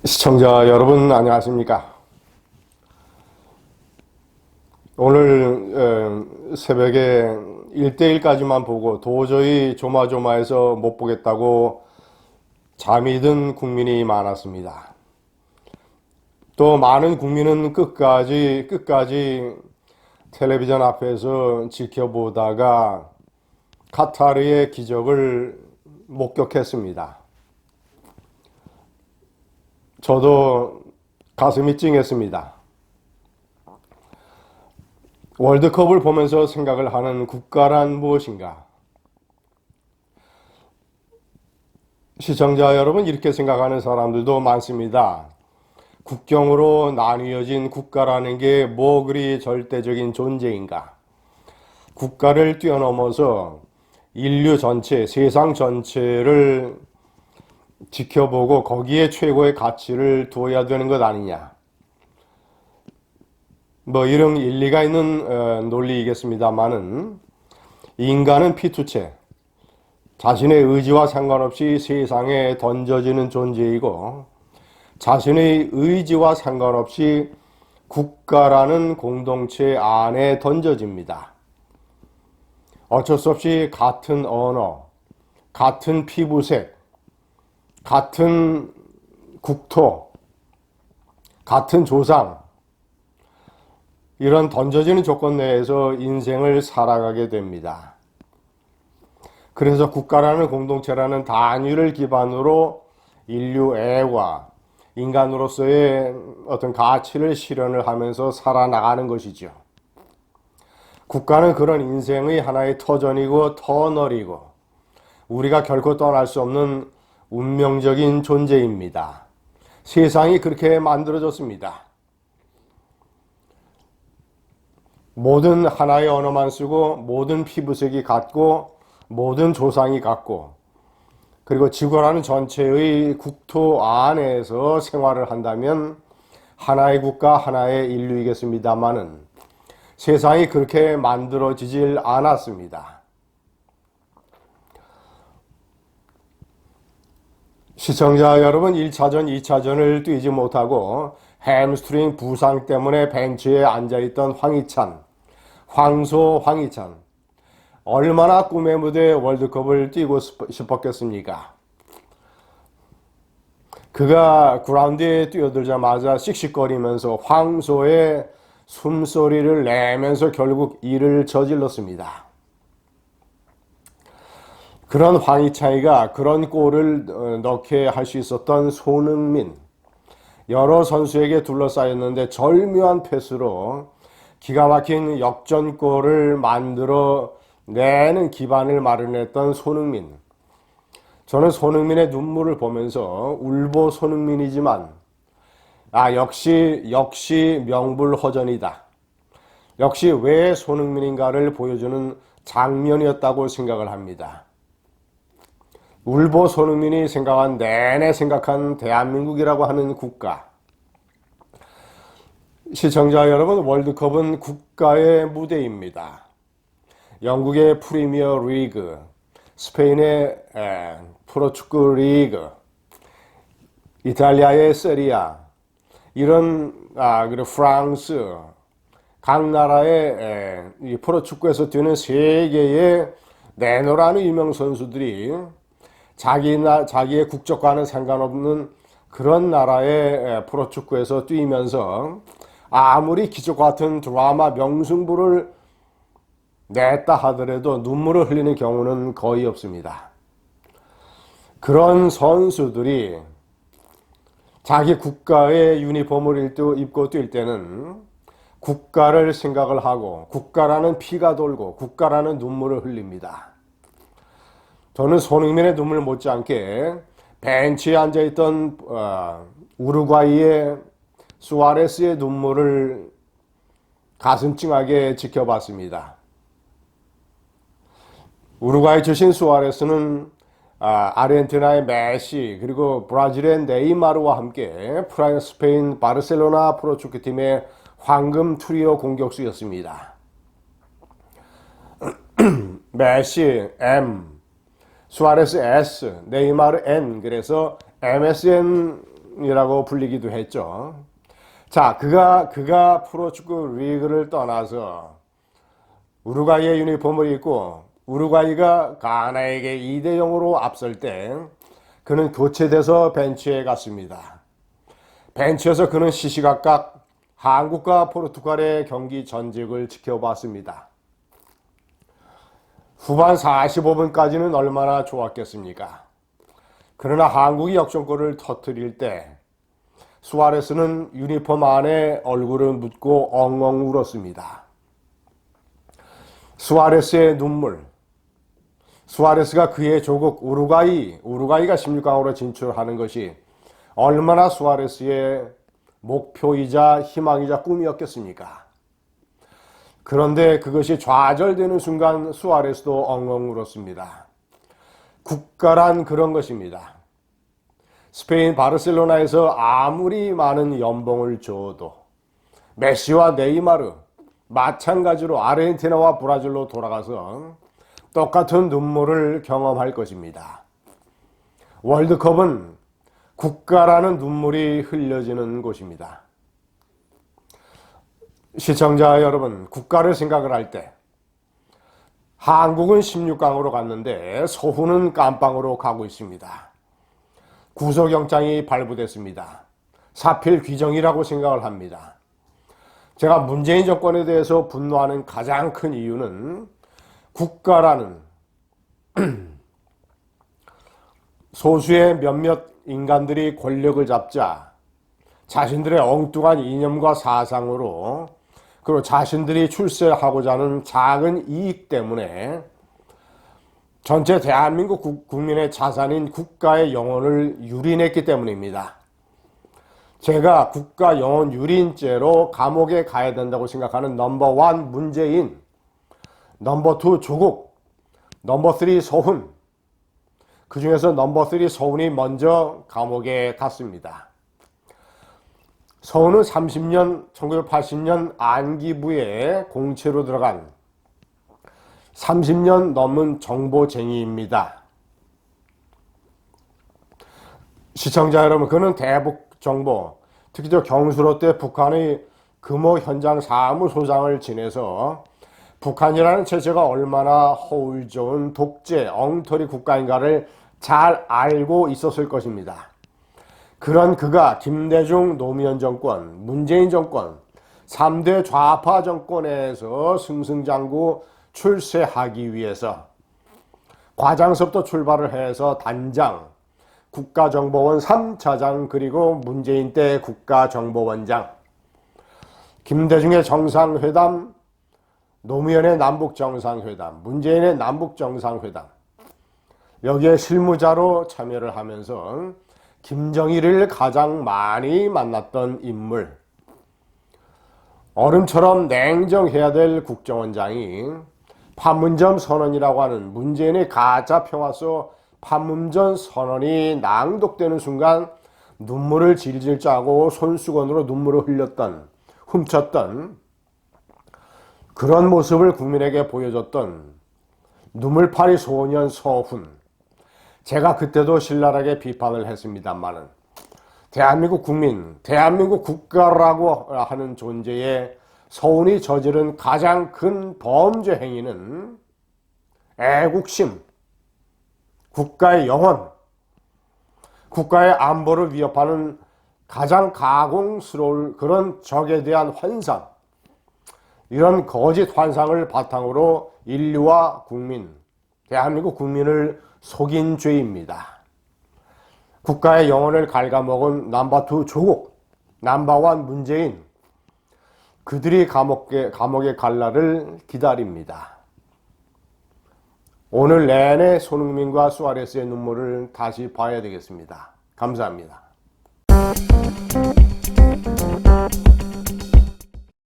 시청자 여러분 안녕하십니까? 오늘 새벽에 1대1까지만 보고 도저히 조마조마해서 못 보겠다고 잠이 든 국민이 많았습니다. 또 많은 국민은 끝까지 텔레비전 앞에서 지켜보다가 카타르의 기적을 목격했습니다. 저도 가슴이 찡했습니다. 월드컵을 보면서 생각을 하는 국가란 무엇인가? 시청자 여러분, 이렇게 생각하는 사람들도 많습니다. 국경으로 나뉘어진 국가라는 게 뭐 그리 절대적인 존재인가? 국가를 뛰어넘어서 인류 전체, 세상 전체를 지켜보고 거기에 최고의 가치를 두어야 되는 것 아니냐. 뭐 이런 일리가 있는 논리이겠습니다만은 인간은 피투체, 자신의 의지와 상관없이 세상에 던져지는 존재이고 자신의 의지와 상관없이 국가라는 공동체 안에 던져집니다. 어쩔 수 없이 같은 언어, 같은 피부색, 같은 국토, 같은 조상, 이런 던져지는 조건 내에서 인생을 살아가게 됩니다. 그래서 국가라는 공동체라는 단위를 기반으로 인류애와 인간으로서의 어떤 가치를 실현을 하면서 살아나가는 것이죠. 국가는 그런 인생의 하나의 터전이고 터널이고 우리가 결코 떠날 수 없는 운명적인 존재입니다. 세상이 그렇게 만들어졌습니다. 모든 하나의 언어만 쓰고 모든 피부색이 같고 모든 조상이 같고 그리고 지구라는 전체의 국토 안에서 생활을 한다면 하나의 국가, 하나의 인류이겠습니다마는 세상이 그렇게 만들어지질 않았습니다. 시청자 여러분, 1차전, 2차전을 뛰지 못하고 햄스트링 부상 때문에 벤치에 앉아있던 황소 황희찬. 얼마나 꿈의 무대 월드컵을 뛰고 싶었겠습니까? 그가 그라운드에 뛰어들자마자 씩씩거리면서 황소의 숨소리를 내면서 결국 일을 저질렀습니다. 그런 황희찬이가 그런 골을 넣게 할 수 있었던 손흥민, 여러 선수에게 둘러싸였는데 절묘한 패스로 기가 막힌 역전골을 만들어 내는 기반을 마련했던 손흥민. 저는 손흥민의 눈물을 보면서 울보 손흥민이지만 역시 명불허전이다. 역시 왜 손흥민인가를 보여주는 장면이었다고 생각을 합니다. 울보 손흥민이 생각한 내내 생각한 대한민국이라고 하는 국가. 시청자 여러분, 월드컵은 국가의 무대입니다. 영국의 프리미어 리그, 스페인의 프로축구 리그, 이탈리아의 세리아, 그리고 프랑스, 각 나라의 프로축구에서 뛰는 세계의 내노라는 유명 선수들이 자기의 국적과는 상관없는 그런 나라의 프로축구에서 뛰면서 아무리 기적 같은 드라마 명승부를 냈다 하더라도 눈물을 흘리는 경우는 거의 없습니다. 그런 선수들이 자기 국가의 유니폼을 입고 뛸 때는 국가를 생각을 하고 국가라는 피가 돌고 국가라는 눈물을 흘립니다. 저는 손흥민의 눈물 못지않게 벤치에 앉아있던 우루과이의 수아레스의 눈물을 가슴 찡하게 지켜봤습니다. 우루과이 출신 수아레스는 아르헨티나의 메시 그리고 브라질의 네이마르와 함께 스페인 바르셀로나 프로축구팀의 황금 트리오 공격수였습니다. 메시 M, 수아레스 S, 네이마르 N, 그래서 MSN 슈퍼맨이라고 불리기도 했죠. 자, 그가 프로축구 리그를 떠나서 우루과이의 유니폼을 입고 우루과이가 가나에게 2대 0으로 앞설 때 그는 교체돼서 벤치에 갔습니다. 벤치에서 그는 시시각각 한국과 포르투갈의 경기 전직을 지켜봤습니다. 후반 45분까지는 얼마나 좋았겠습니까? 그러나 한국이 역전골을 터뜨릴 때 수아레스는 유니폼 안에 얼굴을 묻고 엉엉 울었습니다. 수아레스의 눈물, 수아레스가 그의 조국 우루과이가 16강으로 진출하는 것이 얼마나 수아레스의 목표이자 희망이자 꿈이었겠습니까? 그런데 그것이 좌절되는 순간 수아레스도 엉엉 울었습니다. 국가란 그런 것입니다. 스페인 바르셀로나에서 아무리 많은 연봉을 줘도 메시와 네이마르 마찬가지로 아르헨티나와 브라질로 돌아가서 똑같은 눈물을 경험할 것입니다. 월드컵은 국가라는 눈물이 흘려지는 곳입니다. 시청자 여러분, 국가를 생각을 할 때 한국은 16강으로 갔는데 서훈은 깜빵으로 가고 있습니다. 구속영장이 발부됐습니다. 사필 규정이라고 생각을 합니다. 제가 문재인 정권에 대해서 분노하는 가장 큰 이유는 국가라는 소수의 몇몇 인간들이 권력을 잡자 자신들의 엉뚱한 이념과 사상으로 그리고 자신들이 출세하고자 하는 작은 이익 때문에 전체 대한민국 국민의 자산인 국가의 영혼을 유린했기 때문입니다. 제가 국가 영혼 유린죄로 감옥에 가야 된다고 생각하는 넘버1 문재인, 넘버2 조국, 넘버3 서훈, 그 중에서 넘버3 서훈이 먼저 감옥에 갔습니다. 서훈은 1980년 안기부에 공채로 들어간 30년 넘은 정보쟁이입니다. 시청자 여러분, 그는 대북 정보, 특히 경수로 때 북한의 금호 현장 사무소장을 지내서 북한이라는 체제가 얼마나 허울 좋은 독재, 엉터리 국가인가를 잘 알고 있었을 것입니다. 그런 그가 김대중 노무현 정권, 문재인 정권, 3대 좌파 정권에서 승승장구 출세하기 위해서 과장서부터 출발을 해서 단장, 국가정보원 3차장, 그리고 문재인 때 국가정보원장, 김대중의 정상회담, 노무현의 남북정상회담, 문재인의 남북정상회담, 여기에 실무자로 참여를 하면서 김정일을 가장 많이 만났던 인물, 얼음처럼 냉정해야 될 국정원장이 판문점 선언이라고 하는 문재인의 가짜 평화서 판문점 선언이 낭독되는 순간 눈물을 질질 짜고 손수건으로 눈물을 훔쳤던 그런 모습을 국민에게 보여줬던 눈물파리 소년 서훈. 제가 그때도 신랄하게 비판을 했습니다만은 대한민국 국민, 대한민국 국가라고 하는 존재의 서훈이 저지른 가장 큰 범죄 행위는 애국심, 국가의 영혼, 국가의 안보를 위협하는 가장 가공스러울 그런 적에 대한 환상, 이런 거짓 환상을 바탕으로 인류와 국민, 대한민국 국민을 속인 죄입니다. 국가의 영혼을 갉아먹은 넘버2 조국, 넘버1 문재인, 그들이 감옥에 갈 날을 기다립니다. 오늘 내내 손흥민과 수아레스의 눈물을 다시 봐야 되겠습니다. 감사합니다.